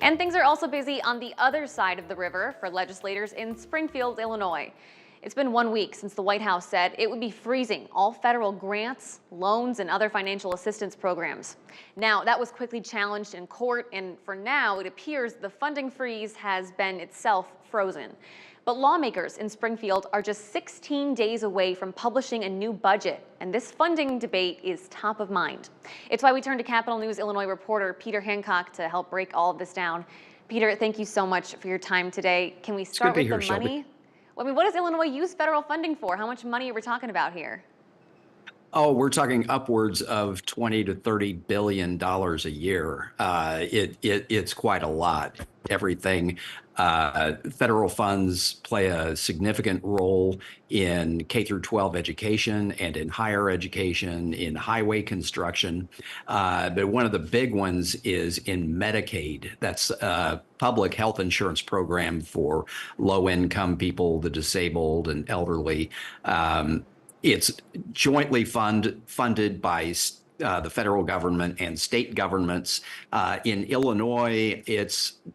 And things are also busy on the other side of the river for legislators in Springfield, Illinois. It's been 1 week since the White House said it would be freezing all federal grants, loans, and other financial assistance programs. Now, that was quickly challenged in court, and for now, it appears the funding freeze has been itself frozen. But lawmakers in Springfield are just 16 days away from publishing a new budget, and this funding debate is top of mind. It's why we turn to Capitol News Illinois reporter Peter Hancock to help break all of this down. Peter, thank you so much for your time today. Can we start with the money? I mean, what does Illinois use federal funding for? How much money are we talking about here? Oh, we're talking upwards of $20 to $30 billion a year. It's quite a lot. Everything. Federal funds play a significant role in K through 12 education and in higher education, in highway construction. But one of the big ones is in Medicaid. That's a public health insurance program for low-income people, the disabled and elderly. It's jointly funded by the federal government and state governments. In Illinois,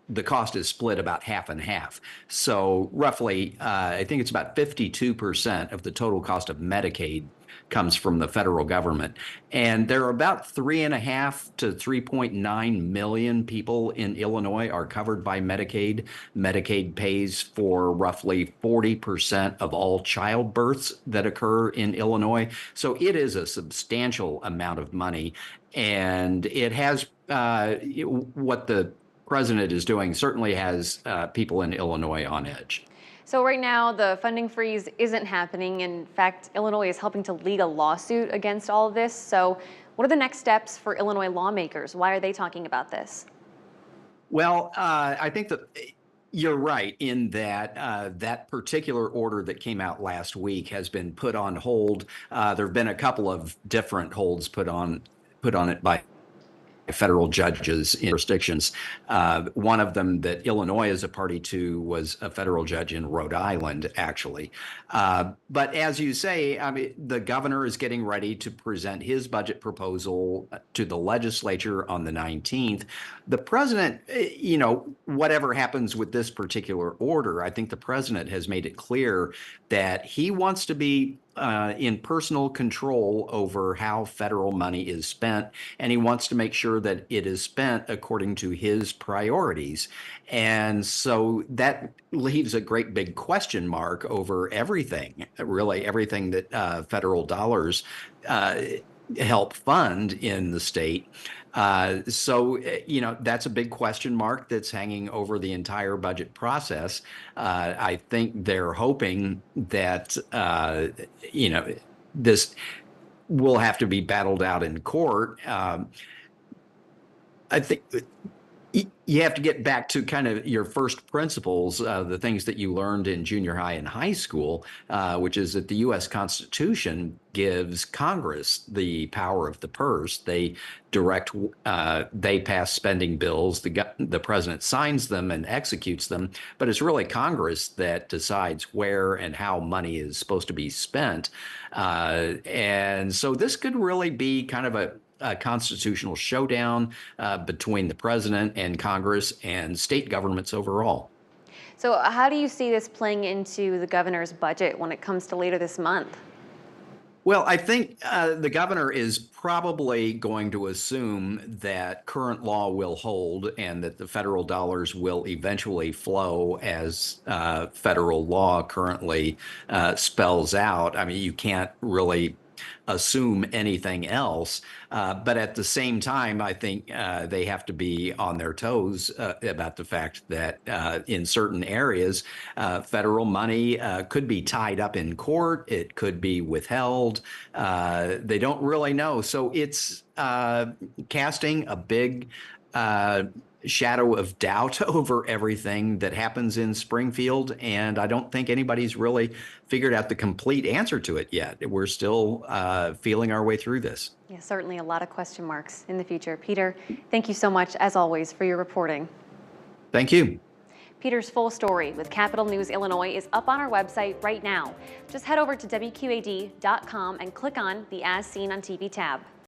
the cost is split about half and half. So roughly, I think it's about 52% of the total cost of Medicaid comes from the federal government. And there are about 3.5 to 3.9 million people in Illinois are covered by Medicaid. Medicaid pays for roughly 40% of all childbirths that occur in Illinois. So it is a substantial amount of money. And it has what the president is doing certainly has people in Illinois on edge. So right now, the funding freeze isn't happening. In fact, Illinois is helping to lead a lawsuit against all of this. So what are the next steps for Illinois lawmakers? Why are they talking about this? Well, I think that you're right in that that particular order that came out last week has been put on hold. There have been a couple of different holds put on it by federal judges in jurisdictions. One of them that Illinois is a party to was a federal judge in Rhode Island, actually. But as you say, I mean, the governor is getting ready to present his budget proposal to the legislature on the 19th. The president, whatever happens with this particular order, I think the president has made it clear that he wants to be in personal control over how federal money is spent, and he wants to make sure that it is spent according to his priorities. And so that leaves a great big question mark over everything, really everything that federal dollars help fund in the state. So that's a big question mark that's hanging over the entire budget process. I think they're hoping that, this will have to be battled out in court. I think you have to get back to kind of your first principles, the things that you learned in junior high and high school, which is that the U.S. Constitution gives Congress the power of the purse. They pass spending bills. The president signs them and executes them, but it's really Congress that decides where and how money is supposed to be spent. And so this could really be kind of a constitutional showdown between the president and Congress and state governments overall. So how do you see this playing into the governor's budget when it comes to later this month? Well, I think the governor is probably going to assume that current law will hold and that the federal dollars will eventually flow as federal law currently spells out. I mean, you can't really assume anything else. But at the same time, I think they have to be on their toes about the fact that in certain areas, federal money could be tied up in court. It could be withheld. They don't really know. So it's casting a big shadow of doubt over everything that happens in Springfield. And I don't think anybody's really figured out the complete answer to it yet. We're still feeling our way through this. Yeah, certainly a lot of question marks in the future. Peter, thank you so much, as always, for your reporting. Thank you. Peter's full story with Capitol News Illinois is up on our website right now. Just head over to WQAD.com and click on the As Seen on TV tab.